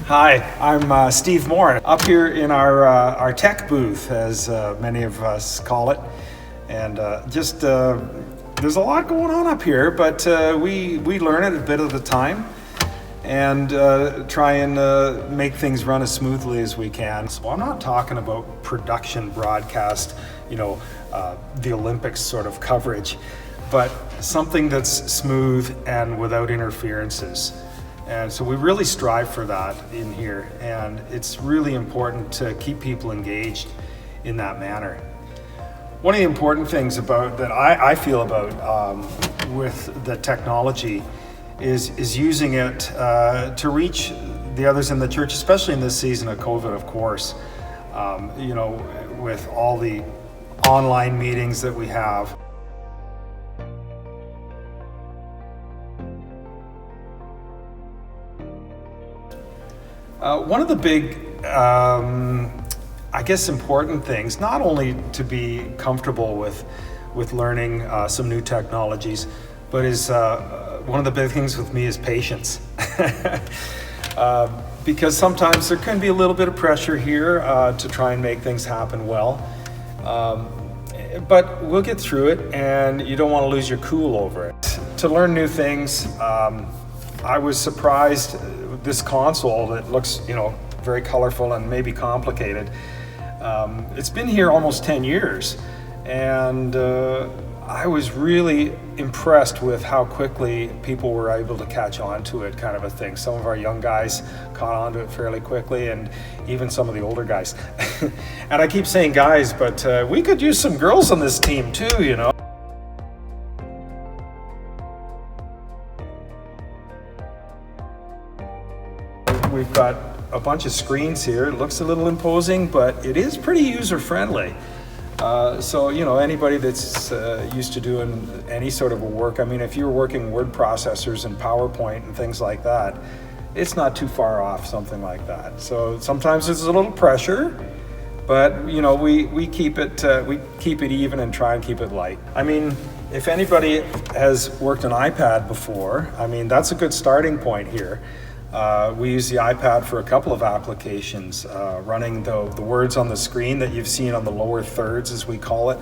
Hi, I'm Steve Moore, up here in our tech booth, as many of us call it. And there's a lot going on up here, but we learn it a bit at a time and try and make things run as smoothly as we can. So I'm not talking about production broadcast, the Olympics sort of coverage, but something that's smooth and without interferences. And so we really strive for that in here, and it's really important to keep people engaged in that manner. One of the important things that I feel about with the technology is using it to reach the others in the church, especially in this season of COVID, of course. With all the online meetings that we have. One of the big, important things, not only to be comfortable with learning some new technologies, but is one of the big things with me is patience. Because sometimes there can be a little bit of pressure here to try and make things happen well. But we'll get through it, and you don't want to lose your cool over it. To learn new things, I was surprised. This console that looks, very colorful and maybe complicated. It's been here almost 10 years, and I was really impressed with how quickly people were able to catch on to it, kind of a thing. Some of our young guys caught on to it fairly quickly, and even some of the older guys. And I keep saying guys, but we could use some girls on this team too, We've got a bunch of screens here. It looks a little imposing, but it is pretty user-friendly. So anybody that's used to doing any sort of a work, if you're working word processors and PowerPoint and things like that, it's not too far off something like that. So sometimes there's a little pressure, but we keep it even and try and keep it light. If anybody has worked an iPad before, that's a good starting point here. We use the iPad for a couple of applications, running the words on the screen that you've seen on the lower thirds, as we call it,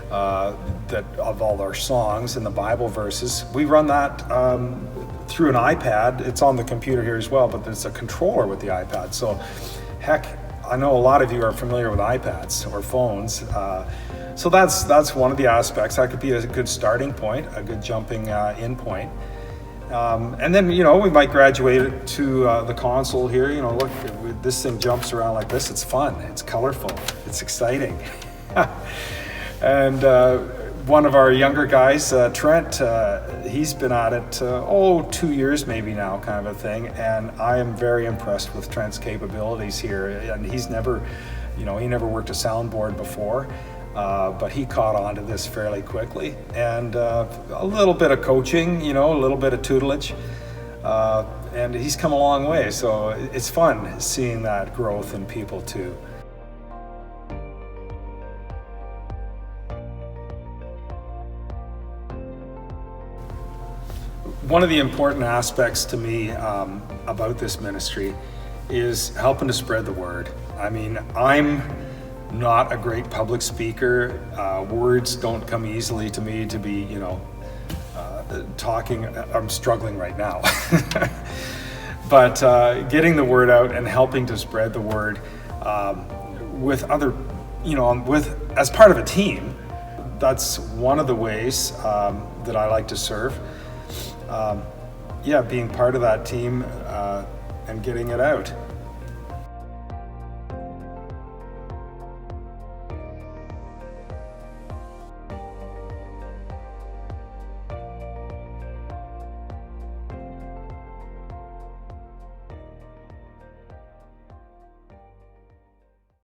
that of all our songs and the Bible verses. We run that through an iPad. It's on the computer here as well, but there's a controller with the iPad. So, heck, I know a lot of you are familiar with iPads or phones. So that's one of the aspects. That could be a good starting point, a good jumping in point. And then, we might graduate it to the console here. Look, this thing jumps around like this. It's fun. It's colorful. It's exciting. And one of our younger guys, Trent, he's been at it, 2 years maybe now, kind of a thing. And I am very impressed with Trent's capabilities here. And he's never, he never worked a soundboard before. But he caught on to this fairly quickly, and a little bit of coaching, a little bit of tutelage, and he's come a long way. So it's fun seeing that growth in people too. One of the important aspects to me about this ministry is helping to spread the word. I'm not a great public speaker. Words don't come easily to me to be, talking. I'm struggling right now. But getting the word out and helping to spread the word with other, as part of a team, that's one of the ways that I like to serve. Being part of that team and getting it out.